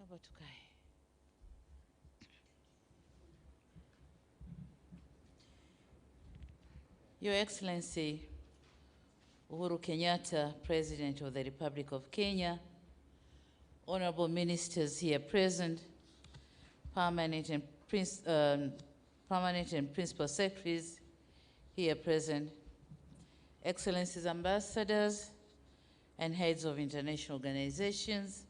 Naomba tukae. Your Excellency Uhuru Kenyatta, President of the Republic of Kenya, honorable ministers here present, permanent and principal secretaries here present, Excellencies ambassadors and heads of international organizations,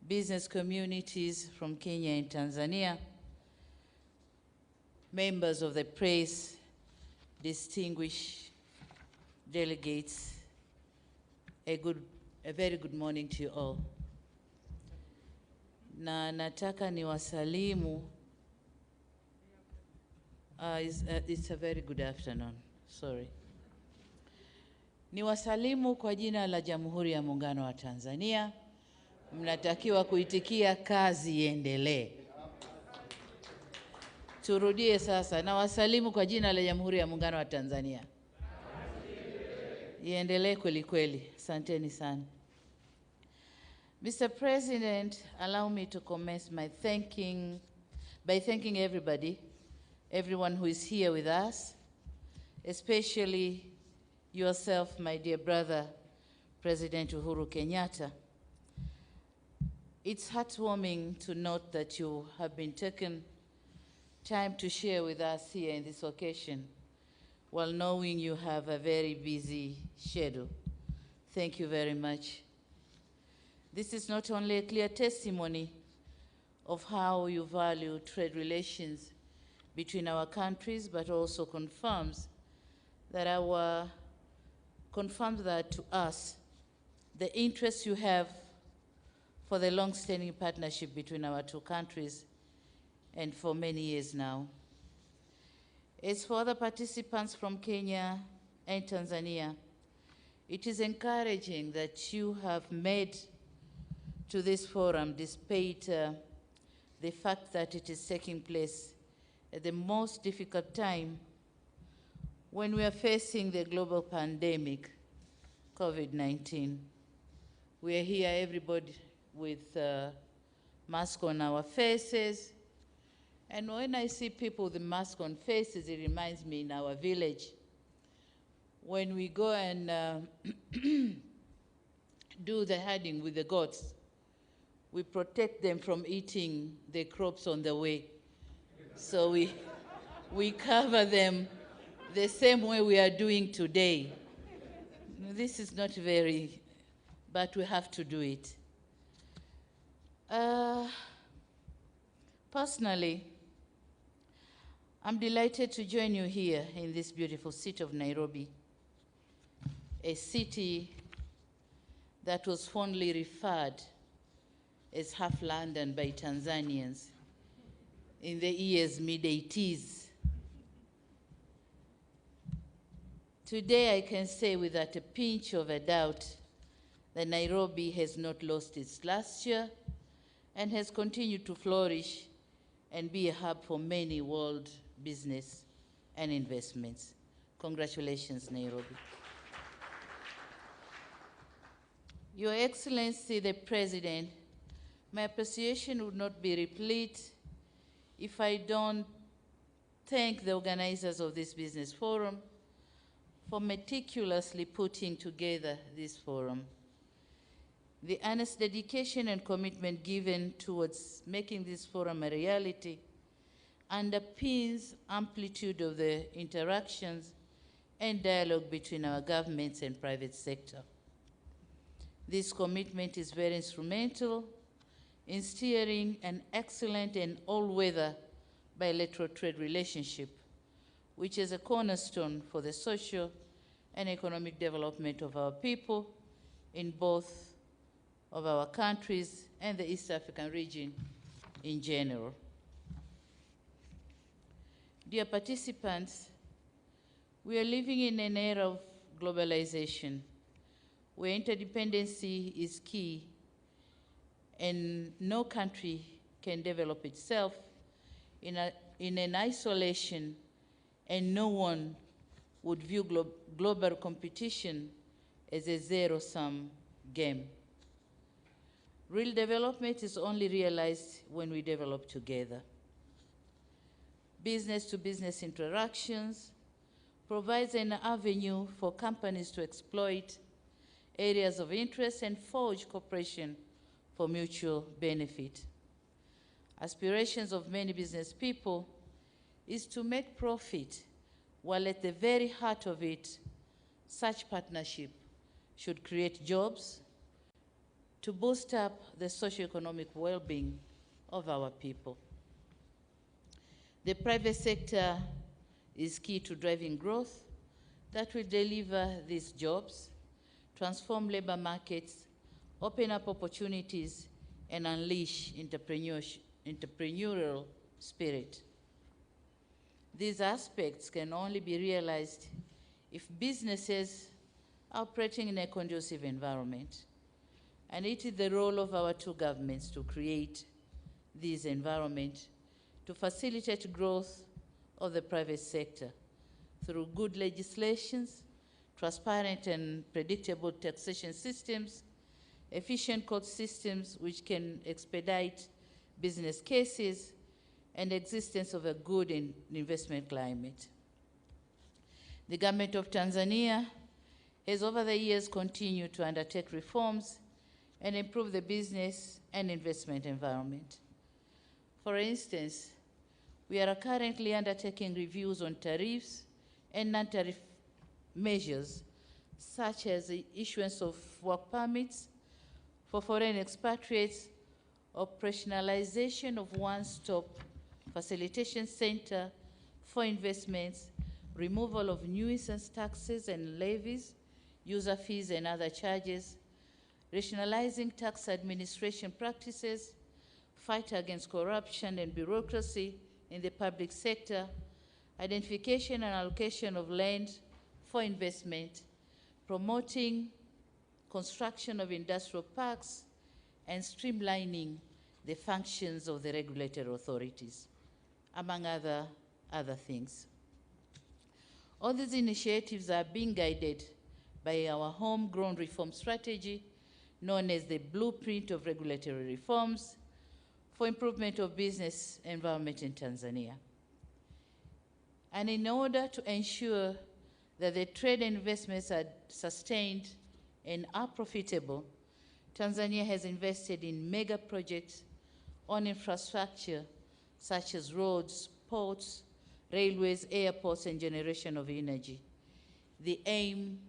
business communities from Kenya and Tanzania, members of the press, distinguished delegates, a very good morning to you all. Na nataka niwasalimu, it's a very good afternoon, sorry. Niwasalimu kwa jina la Jamhuri ya Muungano wa Tanzania. Mnatakiwa kuitikia kazi iendelee. Turudie sasa, na wasalimu kwa jina la Jamhuri ya Muungano wa Tanzania. Iendelee kweli kweli. Asanteni sana. Mr. President, allow me to commence by thanking everyone who is here with us, especially yourself, my dear brother, President Uhuru Kenyatta. It's heartwarming to note that you have been taking time to share with us here in this occasion, while knowing you have a very busy schedule. Thank you very much. This is not only a clear testimony of how you value trade relations between our countries, but also confirms that to us the interest you have for the long-standing partnership between our two countries, and for many years now. As for the participants from Kenya and Tanzania, it is encouraging that you have made to this forum despite the fact that it is taking place at the most difficult time when we are facing the global pandemic, COVID-19. We are here, everybody, with masks on our faces. And when I see people with masks on faces, it reminds me in our village, when we go and do the herding with the goats, we protect them from eating the crops on the way. So we cover them the same way we are doing today. This is not very, but we have to do it. Personally, I'm delighted to join you here in this beautiful city of Nairobi, a city that was fondly referred as half London by Tanzanians in the years mid-80s. Today I can say without a pinch of a doubt that Nairobi has not lost its luster and has continued to flourish and be a hub for many world business and investments. Congratulations, Nairobi. Your Excellency, the President, my appreciation would not be complete if I don't thank the organizers of this business forum for meticulously putting together this forum. The earnest dedication and commitment given towards making this forum a reality underpins amplitude of the interactions and dialogue between our governments and private sector. This commitment is very instrumental in steering an excellent and all-weather bilateral trade relationship, which is a cornerstone for the social and economic development of our people in both of our countries and the East African region in general. Dear participants, we are living in an era of globalization where interdependency is key and no country can develop itself in an isolation, and no one would view global competition as a zero-sum game. Real development is only realized when we develop together. Business-to-business interactions provides an avenue for companies to exploit areas of interest and forge cooperation for mutual benefit. Aspirations of many business people is to make profit, while at the very heart of it, such partnership should create jobs to boost up the socioeconomic well-being of our people. The private sector is key to driving growth that will deliver these jobs, transform labor markets, open up opportunities, and unleash entrepreneurial spirit. These aspects can only be realized if businesses are operating in a conducive environment. And it is the role of our two governments to create this environment to facilitate growth of the private sector through good legislations, transparent and predictable taxation systems, efficient court systems which can expedite business cases, and existence of a good investment climate. The government of Tanzania has over the years continued to undertake reforms and improve the business and investment environment. For instance, we are currently undertaking reviews on tariffs and non-tariff measures, such as the issuance of work permits for foreign expatriates, operationalization of one-stop facilitation center for investments, removal of nuisance taxes and levies, user fees and other charges, rationalizing tax administration practices, fight against corruption and bureaucracy in the public sector, identification and allocation of land for investment, promoting construction of industrial parks, and streamlining the functions of the regulatory authorities, among other things. All these initiatives are being guided by our homegrown reform strategy, known as the Blueprint of Regulatory Reforms for Improvement of Business Environment in Tanzania. And in order to ensure that the trade and investments are sustained and are profitable, Tanzania has invested in mega projects on infrastructure such as roads, ports, railways, airports, and generation of energy. The aim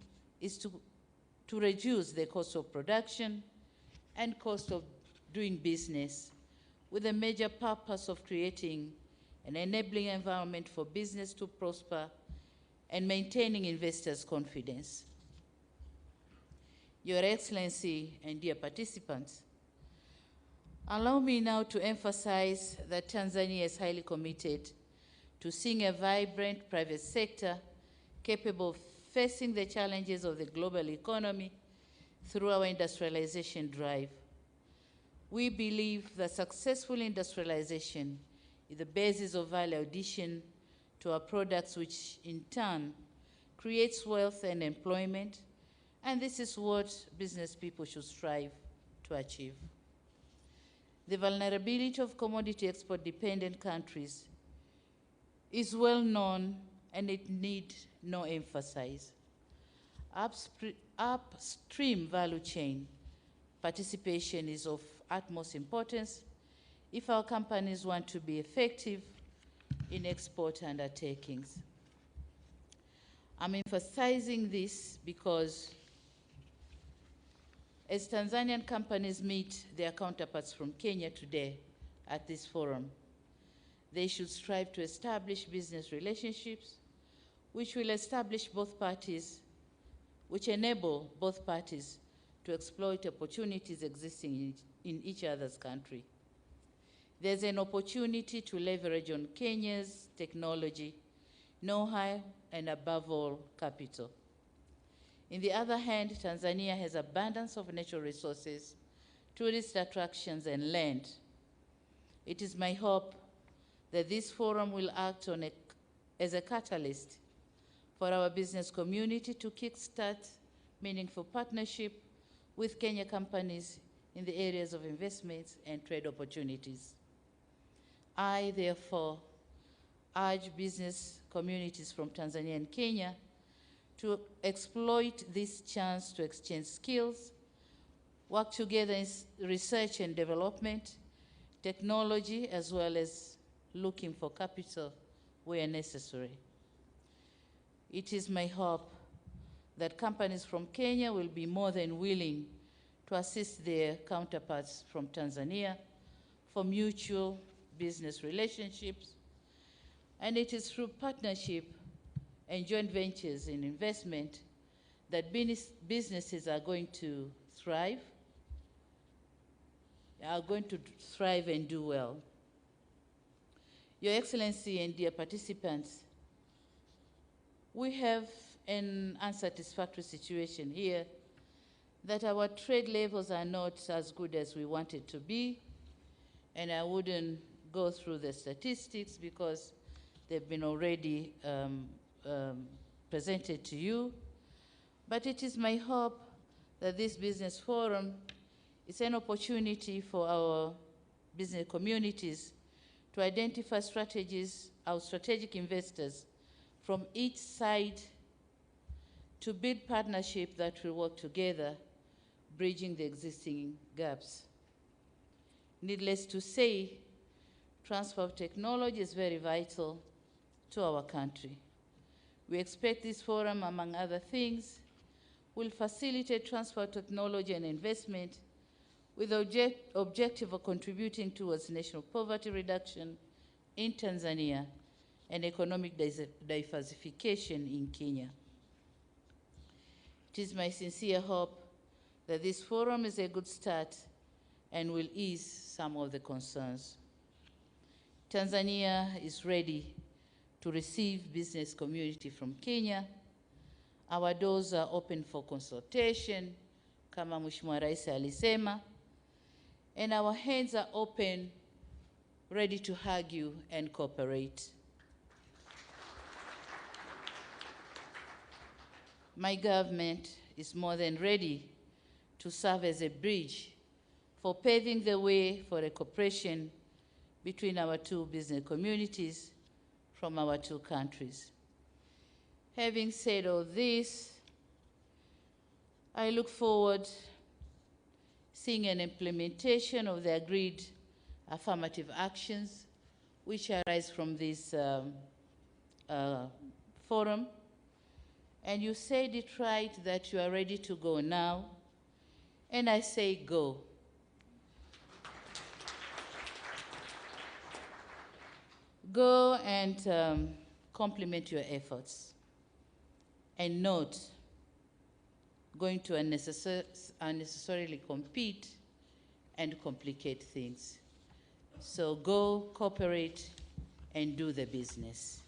is to reduce the cost of production and cost of doing business, with a major purpose of creating an enabling environment for business to prosper and maintaining investors' confidence. Your Excellency and dear participants, allow me now to emphasize that Tanzania is highly committed to seeing a vibrant private sector capable of facing the challenges of the global economy through our industrialization drive. We believe that successful industrialization is the basis of value addition to our products, which in turn creates wealth and employment, and this is what business people should strive to achieve. The vulnerability of commodity export-dependent countries is well known, and it needs no emphasis. Upstream value chain participation is of utmost importance if our companies want to be effective in export undertakings. I'm emphasizing this because as Tanzanian companies meet their counterparts from Kenya today at this forum, they should strive to establish business relationships which will establish both parties, which enable both parties to exploit opportunities existing in each other's country. There's an opportunity to leverage on Kenya's technology, know-how, and above all, capital. On the other hand, Tanzania has abundance of natural resources, tourist attractions, and land. It is my hope that this forum will act as a catalyst for our business community to kickstart meaningful partnership with Kenya companies in the areas of investments and trade opportunities. I, therefore, urge business communities from Tanzania and Kenya to exploit this chance to exchange skills, work together in research and development, technology, as well as looking for capital where necessary. It is my hope that companies from Kenya will be more than willing to assist their counterparts from Tanzania for mutual business relationships, and it is through partnership and joint ventures in investment that businesses are going to thrive and do well. Your Excellency and dear participants, we have an unsatisfactory situation here that our trade levels are not as good as we want it to be, and I wouldn't go through the statistics because they've been already presented to you. But it is my hope that this business forum is an opportunity for our business communities to identify strategies, our strategic investors from each side, to build partnership that will work together, bridging the existing gaps. Needless to say, transfer of technology is very vital to our country. We expect this forum, among other things, will facilitate transfer of technology and investment with the objective of contributing towards national poverty reduction in Tanzania and economic diversification in Kenya. It is my sincere hope that this forum is a good start and will ease some of the concerns. Tanzania is ready to receive business community from Kenya. Our doors are open for consultation, kama Mheshimiwa Rais alisema, and our hands are open, ready to hug you and cooperate. My government is more than ready to serve as a bridge for paving the way for a cooperation between our two business communities from our two countries. Having said all this, I look forward seeing an implementation of the agreed affirmative actions which arise from this forum. And you said it right that you are ready to go now, and I say go. Go and complement your efforts, and not going to unnecessarily compete and complicate things. So go, cooperate, and do the business.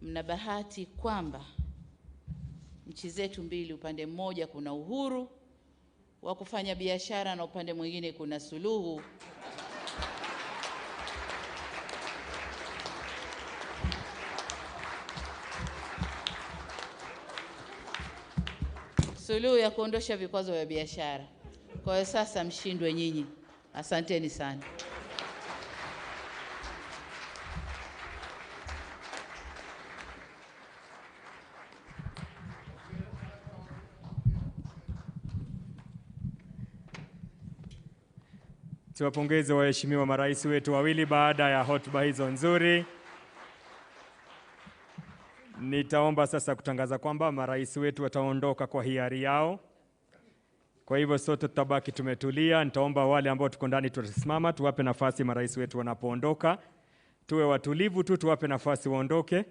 Mna bahati kwamba nchi zetu mbili, upande mmoja kuna uhuru wa kufanya biashara na upande mwingine kuna Suluhu. Suluhu ya kuondosha vikwazo vya biashara. Kwa hiyo sasa mshindwe nyinyi. Asanteni sana. Tuwapongeze waheshimiwa marais wetu wawili baada ya hotuba hizo nzuri. Nitaomba sasa kutangaza kwamba marais wetu wataondoka kwa hiari yao. Kwa hivyo sote tutabaki tumetulia. Nitaomba wale ambao tuko ndani tutasimama, tuwape nafasi marais wetu wanapoondoka. Tuwe watulivu tu, tuwape nafasi waondoke.